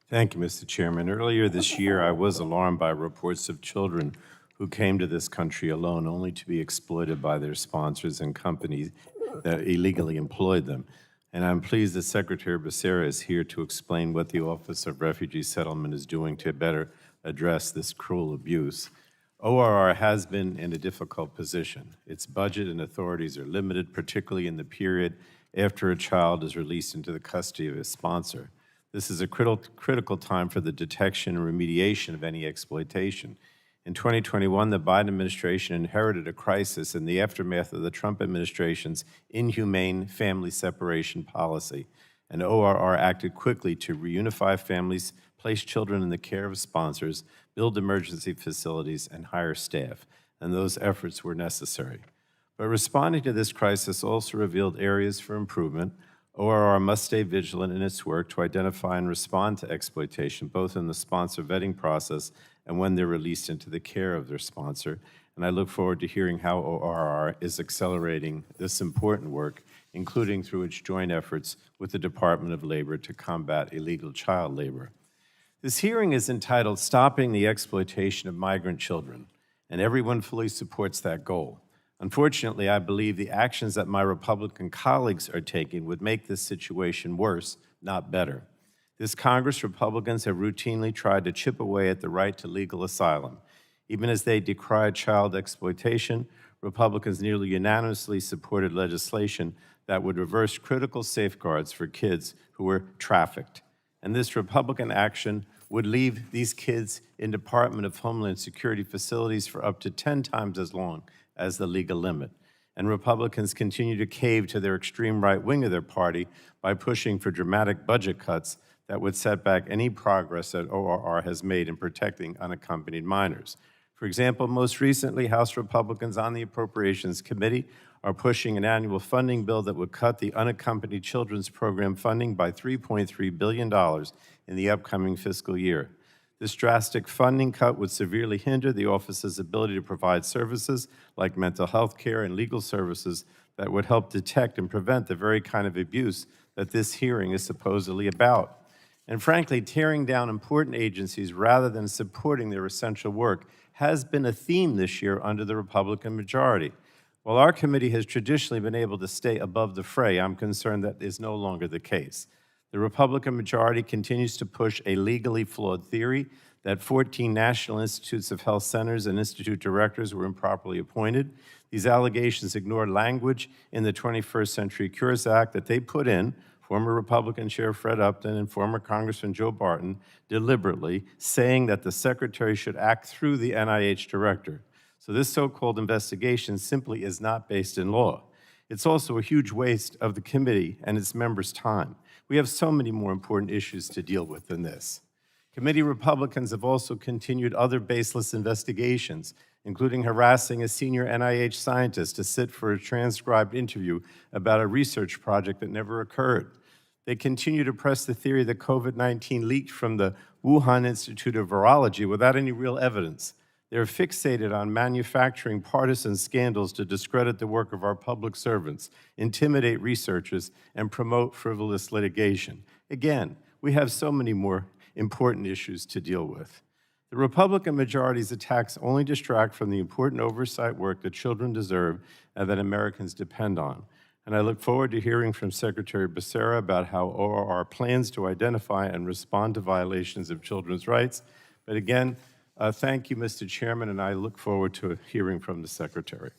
Thank you, Mr. Chairman. Earlier this year, I was alarmed by reports of children who came to this country alone only to be exploited by their sponsors and companies that illegally employed them. And I'm pleased that Secretary Becerra is here to explain what the Office of Refugee Settlement is doing to better address this cruel abuse. ORR has been in a difficult position. Its budget and authorities are limited, particularly in the period after a child is released into the custody of his sponsor. This is a critical time for the detection and remediation of any exploitation. In 2021, the Biden administration inherited a crisis in the aftermath of the Trump administration's inhumane family separation policy, and ORR acted quickly to reunify families, place children in the care of sponsors, build emergency facilities, and hire staff, and those efforts were necessary. But responding to this crisis also revealed areas for improvement. ORR must stay vigilant in its work to identify and respond to exploitation, both in the sponsor vetting process and when they're released into the care of their sponsor. And I look forward to hearing how ORR is accelerating this important work, including through its joint efforts with the Department of Labor to combat illegal child labor. This hearing is entitled Stopping the Exploitation of Migrant Children, and everyone fully supports that goal. Unfortunately, I believe the actions that my Republican colleagues are taking would make this situation worse, not better. This Congress, Republicans have routinely tried to chip away at the right to legal asylum. Even as they decried child exploitation, Republicans nearly unanimously supported legislation that would reverse critical safeguards for kids who were trafficked. And this Republican action would leave these kids in Department of Homeland Security facilities for up to 10 times as long as the legal limit. And Republicans continue to cave to their extreme right wing of their party by pushing for dramatic budget cuts that would set back any progress that ORR has made in protecting unaccompanied minors. For example, most recently, House Republicans on the Appropriations Committee are pushing an annual funding bill that would cut the unaccompanied children's program funding by $3.3 billion in the upcoming fiscal year. This drastic funding cut would severely hinder the office's ability to provide services like mental health care and legal services that would help detect and prevent the very kind of abuse that this hearing is supposedly about. And frankly, tearing down important agencies rather than supporting their essential work has been a theme this year under the Republican majority. While our committee has traditionally been able to stay above the fray, I'm concerned that is no longer the case. The Republican majority continues to push a legally flawed theory that 14 National Institutes of Health centers and institute directors were improperly appointed. These allegations ignore language in the 21st Century Cures Act that they put in, former Republican Chair Fred Upton and former Congressman Joe Barton, deliberately saying that the Secretary should act through the NIH Director. So this so-called investigation simply is not based in law. It's also a huge waste of the committee and its members' time. We have so many more important issues to deal with than this. Committee Republicans have also continued other baseless investigations, including harassing a senior NIH scientist to sit for a transcribed interview about a research project that never occurred. They continue to press the theory that COVID-19 leaked from the Wuhan Institute of Virology without any real evidence. They're fixated on manufacturing partisan scandals to discredit the work of our public servants, intimidate researchers, and promote frivolous litigation. Again, we have so many more important issues to deal with. The Republican majority's attacks only distract from the important oversight work that children deserve and that Americans depend on. And I look forward to hearing from Secretary Becerra about how ORR plans to identify and respond to violations of children's rights. But again, thank you, Mr. Chairman, and I look forward to hearing from the Secretary.